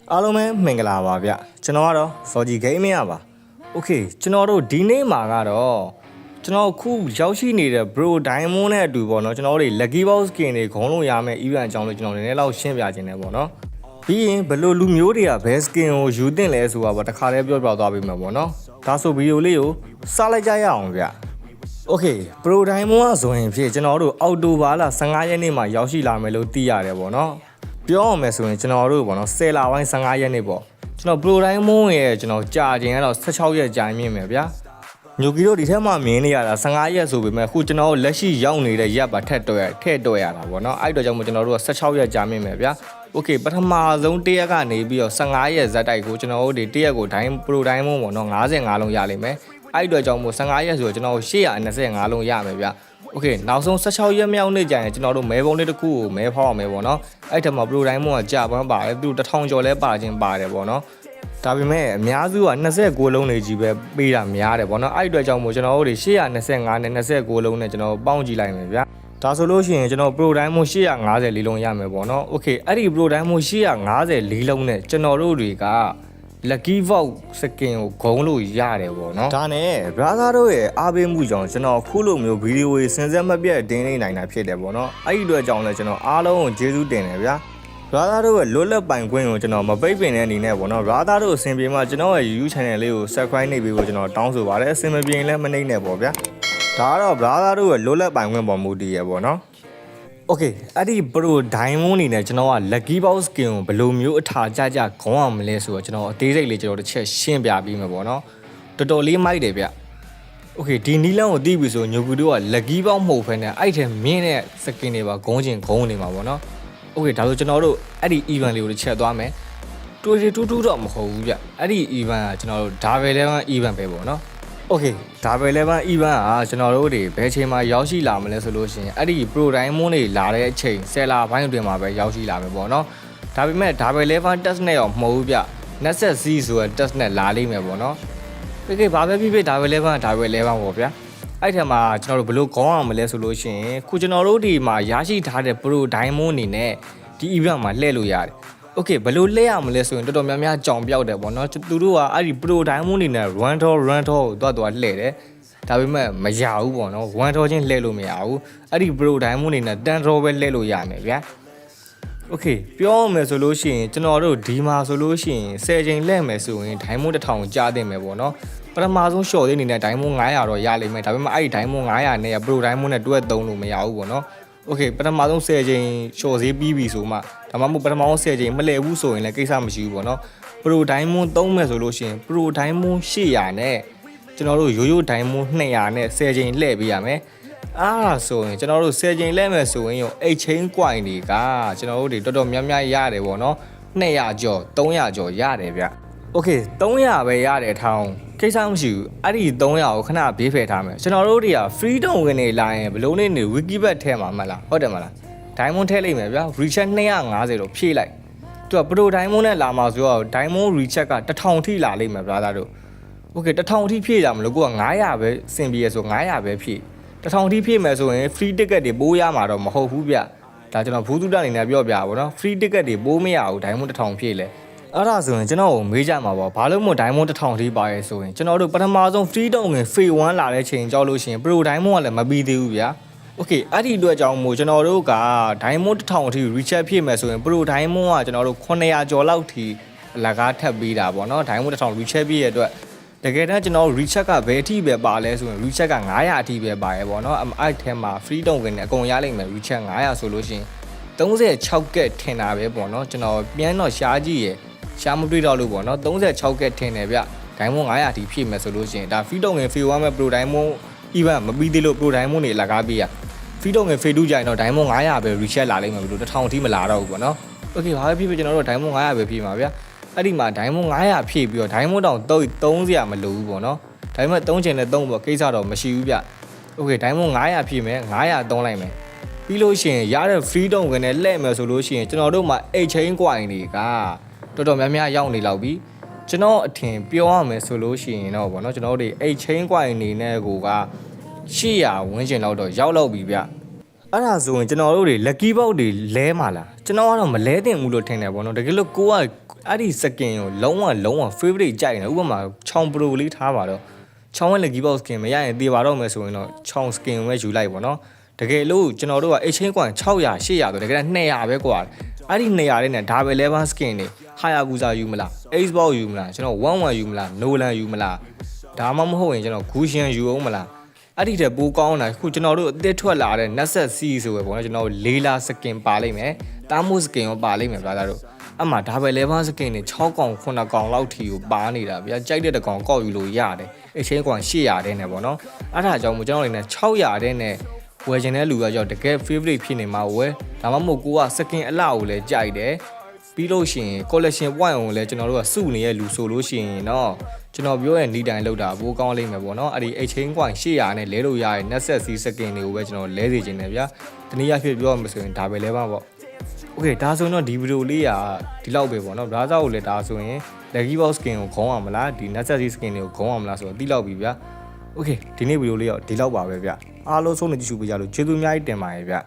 အားလုံးပဲမင်္ဂလာပါဗျကျွန်တော်ကတော့ Soji Gaming ပါ Okay ကျွန်တော်တို့ဒီနေ့မှာကတော့ကျွန်တော်ခုရောက်ရှိနေတဲ့ Bro Diamond နဲ့အတူပေါ့နော်ကျွန်တော်တို့ Lucky Box Skin တွေခေါင်းလို့ရမယ့် event အကြောင်းလေးကျွန်တော်နည်းနည်းလောက်ရှင်းပြခြင်းတယ်ပေါ့နော်ပြီးရင်ဘယ်လိုလူမျိုးတွေကဘယ် skin ကိုယူသင့်လဲဆိုတာပေါ့တခါတည်းပြောပြသွားပေးမှာပေါ့နော်ဒါဆိုဗီဒီယိုလေးကိုစလိုက်ကြရအောင်ဗျOkay Bro Diamond ကဆိုရင်ဖြစ်ကျွန်တော်တို့အောက်တိုဘာလ15ရက်နေ့မှာရောက်ရှိလာမယ်လို့သိရတယ်ပေါ့နော်ပြောရမယ်ဆိုရင်ကျွန်တော်တို့ပေါ့နော်10လပိုင်း15ရက်နေ့ပေါ့ကျွန်တော် Pro Diamond ရဲ့ကျွန်တော်ကြာချိန်ကတော့16ရက်ကြာမြင့်မယ်ဗျာညိုကီတို့ဒီထက်မှမြင်နေရတာ15ရက်ဆိုပေမဲ့ခုကျွန်တော်လက်ရှိရောက်နေတဲ့ရက်ပါထက်တော့ရတာပေါ့နော်အဲ့တော့ကြောင့်မို့ကျွန်တော်တို့က16ရက်ကြာမြင့်မယ်ဗျာ Okay ပထမဆုံးတစ်ရက်ကနေပြီးတော့15ရက်ဇက်တိုက်ကိုကျွန်တော်တို့ဒီတစ်ရက်ကို Pro Diamond ပေါ့နော်55လုံးရလိမ့်မယ်အဲ့တော့ကြောင့်မို့15ရက်ဆိုတော့ကျွန်တော်825လုံးရမယ်ဗျာOkay နောက်ဆုံး16ရက်မြောက်နေ့ကျရင်ကျွန်တော်တို့မဲပုံးလေးတစ်ခုကိုမဲဖောက်အောင်မယ်ပေါ့နော်အဲ့ထက်မှာ Pro Diamond ကကြာပန်းပါတယ်သူ1000ကျော်လဲပါခြင်းပါတယ်ပေါ့နော်ဒါပေမဲ့အများစုက29လုံးနေကြီးပဲပေးတာများတယ်ပေါ့နော်အဲ့အတွက်ကြောင့်မို့ကျွန်တော်တို့825နဲ့29လုံးနဲ့ကျွန်တော်ပေါင်းကြည့်လိုက်မယ်ဗျာဒါဆိုလို့ရှိရင်ကျွန်တော် Pro Diamond 854လုံးရမယ်ပေါ့နော် Okay အဲ့ဒီ Pro Diamond 854လုံးနဲ့ကျွန်တော်တို့တွေက Lucky Box Skin ကိုဂုံးလို့ရတယ်ပေါ့နော်ဒါနဲ့ brother တို့ရဲ့အားပေးမှုကြောင့်ကျွန်တော်ခုလိုမျိုးဗီဒီယိုတွေစင်စက်မပြတ်တင်နေနိုင်တာဖြစ်တယ်ပေါ့နော်အဲ့ဒီအတွက်ကြောင့်လည်းကျွန်တော်အားလုံးကိုကျေးဇူးတင်တယ်ဗျာ brother တို့ရဲ့လွတ်လပ်ပိုင်ခွင့်ကိုကျွန်တော်မပိတ်ပင်တဲ့အနေနဲ့ပေါ့နော် brother တို့အဆင်ပြေမှကျွန်တော်ရဲ့ YouTube channel လေးကို subscribe နှိပ်ပေးဖို့ကျွန်တော်တောင်းဆိုပါတယ်အဆင်မပြေရင်လည်းမနှိပ်နဲ့ပေါ့ဗျာဒါကတော့ brother တို့ရဲ့လွတ်လပ်ပိုင်ခွင့်ပေါ်မူတည်ရပေါ့နော်Okay အဲ့ဒီ Pro Diamond နေနဲ့ကျွန်တော်က Lucky Box Skin ကိုဘယ်လိုမျိုးအထာကြကြခေါင်းအောင်မလဲဆိုတော့ကျွန်တော်အသေးစိတ်လေးကျွန်တော်တစ်ချက်ရှင်းပြပေးမယ်ပေါ့နော်တော်တော်လေးမိုက်တယ်ဗျ Okay ဒီနီလန်းကိုတီးပြီဆိုညိုကူတို့က Lucky Box မဟုတ်ဖ ೇನೆ အဲ့ထဲမြင်းတဲ့ Skin တွေပါဂုံးချင်ဂုံးနေမှာပေါ့နော် Okay ဒါဆိုကျွန်တော်တို့အဲ့ဒီ event လေးကိုတစ်ချက်သွားမယ်တူတော့မဟုတ်ဘူးဗျအဲ့ဒီ event ကကျွန်တော်တို့ Double Level event ပဲပေါ့နော်Okay ဒါပဲလည်းevent ကကျွန်တော်တို့တွေဘယ်ချိန်မှာရောက်ရှိလာမလဲဆိုလို့ရှိရင်အဲ့ဒီ Pro Diamond တွေလာတဲ့အချိန်10လပိုင်းအတွင်းမှာပဲရောက်ရှိလာမယ်ပေါ့နော်ဒါပေမဲ့ဒါပဲ level test နဲ့ရောမဟုတ်ဘူးဗျ Netset C ဆိုတဲ့ test နဲ့လာလိမ့်မယ်ပေါ့နော်Okay ဘာပဲဖြစ်ဒါပဲ level ပေါ့ဗျာအဲ့ထက်မှာကျွန်တော်တို့ဘယ်လိုခေါင်းအောင်မလဲဆိုလို့ရှိရင်ခုကျွန်တော်တို့ဒီမှာရရှိထားတဲ့ Pro Diamond အနေနဲ့ဒီ event မှာလှည့်လို့ရတယ်Okay ဘယ်လိုလဲရမလဲဆိုရင်တော်တော်များများကြောင်ပြောက်တယ်ပေါ့နော်သူတို့ကအဲ့ဒီ Pro Diamond နေနဲ့ run tour ကိုတွားလှည့်တယ်ဒါပေမဲ့မရဘူးပေါ့နော် one tour ချင်းလှည့်လို့မရဘူးအဲ့ဒီ Pro Diamond နေနဲ့ 10 tour ပဲလှည့်လို့ရမယ်ဗျာ Okay ပြောရမယ်ဆိုလို့ရှိရင်ကျွန်တော်တို့ဒီမှာဆိုလို့ရှိရင်10ချိန်လှည့်မယ်ဆိုရင် Diamond 1000ကြားတင်မယ်ပေါ့နော်ပထမဆုံး short လေးနေနဲ့ Diamond 900တော့ရလိမ့်မယ်ဒါပေမဲ့အဲ့ဒီ Diamond 900နဲ့ Pro Diamond နဲ့တွဲသုံးလို့မရဘူးပေါ့နော်Okay ပထမဆုံး10ချိန် short ဈေးပြီးပြီဆိုမှဒါမှမဟုတ်ပထမဆုံး10ချိန်မလဲဘူးဆိုရင်လည်းကိစ္စမရှိဘူးပေါ့နော် Pro Diamond သုံးမယ်ဆိုလို့ရှိရင် Pro Diamond 800နဲ့ကျွန်တော်တို့ရိုးရိုး Diamond 200နဲ့10ချိန်လှည့်ပေးရမယ်အားဆိုရင်ကျွန်တော်တို့10ချိန်လှည့်မယ်ဆိုရင်ရော8ချိန် coin တွေကကျွန်တော်တို့တွေတော်တော်များများရတယ်ပေါ့နော်200ကျော်300ကျော်ရတယ်ဗျ Okay 300ပဲရတယ်ထောင်းကိစ္စမရှိဘူးအဲ့ဒီ300ကိုခဏဘေးဖယ်ထားမယ်ကျွန်တော်တို့တွေက freedom ဝင်နေလာရင်ဘလို့နေ wikibet ထဲမှာမှတ်လားဟုတ်တယ်မလား diamond ထည့်လိုက်မယ်ဗျာ recheck 250တော့ဖြည့်လိုက်သူက pro diamond နဲ့လာမှာဆိုတော့ diamond recheck က1000ထိလာလိမ့်မယ်ဗျာသားတို့ Okay 1000ထိဖြည့်ကြမလို့ကိုက900ပဲစင်ပြီးရဆို900ပဲဖြည့်1000ထိဖြည့်မယ်ဆိုရင် free ticket တွေပိုးရမှာတော့မဟုတ်ဘူးဗျဒါကျွန်တော်ဘူးတုတအနေနဲ့ပြောပြပါဗောနော် free ticket တွေပိုးမရဘူး diamond 1000ဖြည့်လဲအဲ့ဒါဆိုရင်ကျွန်တော်ကိုမေးကြမှာပေါ့ဘာလို့မို့ diamond 1000ထိပါရဲဆိုရင်ကျွန်တော်တို့ပထမဆုံး free တုံးငင် phase 1လာတဲ့ချိန်ကြောက်လို့ရှိရင် pro diamond ကလည်းမပြီးသေးဘူးဗျာ Okay အဲ့ဒီအတွက်ကြောင့်မို့ကျွန်တော်တို့က diamond 1000ထိ recharge ဖြည့်မယ်ဆိုရင် pro diamond ကကျွန်တော်တို့900ကျော်လောက်ထိအလကားထပ်ပေးတာပေါ့နော် diamond 1000 recharge ပြည့်ရတဲ့အတွက်တကယ်တမ်းကျွန်တော် recharge ကဘယ်အထိပဲပါလဲဆိုရင် recharge က900အထိပဲပါရဲပေါ့နော်အဲ့ထဲမှာ free တုံးငင်နဲ့အကုန်ရလိမ့်မယ် recharge 900ဆိုလို့ရှိရင်36ကက်ထင်တာပဲပေါ့နော်ကျွန်တော်ပြန်တော့ရှားကြည့်ရရှားမတွေ့တော့လို့ပေါ့နော်36ကက်ထင်တယ်ဗျ Diamond 900ထိဖြည့်မယ်ဆိုလို့ရှိရင်ဒါ free တုံးငင် phase 1မဲ့ pro diamond event မပြီးသေးလို့ pro diamond တွေလကားပေးရ free တုံးငင် phase 2ကြရင်တော့ diamond 900ပဲ recharge လာလိမ့်မယ်ဘယ်လို1000ထိမလာတော့ဘူးပေါ့နော် Okay ဘာပဲဖြစ်ဖြစ်ကျွန်တော်တို့ diamond 900ပဲဖြည့်မှာဗျအဲ့ဒီမှာ diamond 900ဖြည့်ပြီးတော့ diamond တောင်3စရာမလိုဘူးပေါ့နော်ဒါပေမဲ့3ချိန်နဲ့3ပေါ့ကိစ္စတော့မရှိဘူးဗျ Okay diamond 900ဖြည့်မယ်900သုံးလိုက်မယ်ပြီးလို့ရှိရင်ရတဲ့ free တုံးငင်နဲ့လှည့်မယ်ဆိုလို့ရှိရင်ကျွန်တော်တို့မှာ8 chain coin တွေကတော်တော်များများရောက်နေလောက်ပြီကျွန်တော်အထင်ပြောရမယ်ဆိုလို့ရှိရင်တော့ဗောနော်ကျွန်တော်တို့8 chain coin အနေနဲ့ကိုက800ဝန်းကျင်လောက်တော့ရောက်လောက်ပြီဗျအဲ့ဒါဆိုရင်ကျွန်တော်တို့တွေ lucky box တွေလဲမှာလားကျွန်တော်ကတော့မလဲတင်ဘူးလို့ထင်တယ်ဗောနော်တကယ်လို့ကိုက အဲ့ဒီ skin ကိုလုံးဝ favorite ကြိုက်နေဥပမာချောင်း pro လေးထားပါတော့ချောင်းရဲ့ lucky box skin မရရင်တေးပါတော့မယ်ဆိုရင်တော့ချောင်း skin ကိုပဲယူလိုက်ပေါ့နော်တကယ်လို့ကျွန်တော်တို့က exchange ကွာ600 800ဆိုတကယ်200ပဲကွာအဲ့ဒီ200တဲ့နဲ့ဒါပဲ level skin တွေ Hayabusa ယူမလား Xbox ယူမလားကျွန်တော်11ယူမလား Nolan ယူမလားဒါမှမဟုတ်ရင်ကျွန်တော် Gusion ယူအောင်မလားအဲ့ဒီတဲ့ပိုးကောင်းတာခုကျွန်တော်တို့အသက်ထွက်လာတဲ့ Netset C ဆိုပဲပေါ့နော်ကျွန်တော်လေးလာ skin ပါလိမ့်မယ်တားမို့ skin ရောပါလိမ့်မယ်ဗျာတို့အမှဒါပဲ level skin တွေ6កောင်9កောင်လောက်ထီကိုပါနေတာဗျာကြိုက်တဲ့တကောင်ကောက်ယူလို့ရတယ် exchange ကွာ800တဲ့နဲ့ပေါ့နော်အဲ့ဒါကြောင့်မို့ကျွန်တော်တို့နေ600တဲ့နဲ့ဝယ်ချင်တဲ့လူကကြောက်တကယ် favorite ဖြစ်နေမှာဝယ်ဒါမှမဟုတ်ကိုက skin အလှကိုလည်းကြိုက်တယ်ပြီးလို့ရှိရင် collection point ကိုလည်းကျွန်တော်တို့ကစုနေတဲ့လူဆိုလို့ရှိရင်တော့ကျွန်တော်ပြောရဲ့နီးတိုင်လောက်တာဘိုးကောင်းလိမ့်မယ်ပေါ့နော်အဲ့ဒီ exchange point 800နဲ့လဲလို့ရရဲ့ Netset C skin တွေကိုပဲကျွန်တော်လဲစီခြင်းတယ်ဗျာတနည်းအားဖြင့်ပြောရမှာဆိုရင်ဒါပဲလဲပါပေါ့โอเคဒါဆိုရင်တော့ဒီဗီဒီယိုလေးကဒီလောက်ပဲပေါ့နော်ဒါကြောင့်လည်းဒါဆိုရင် lucky box skin ကိုခေါင်းအောင်မလားဒီ Netset C skin တွေကိုခေါင်းအောင်မလားဆိုတော့တိလောက်ပြီဗျာโอเคဒီနေ့ဗီဒီယိုလေးတော့ဒီလောက်ပါပဲဗျာအားလုံးဆုံးနေကြည့်ရှုပေးကြလို့ကျေးဇူးအများကြီးတင်ပါတယ်ဗျာ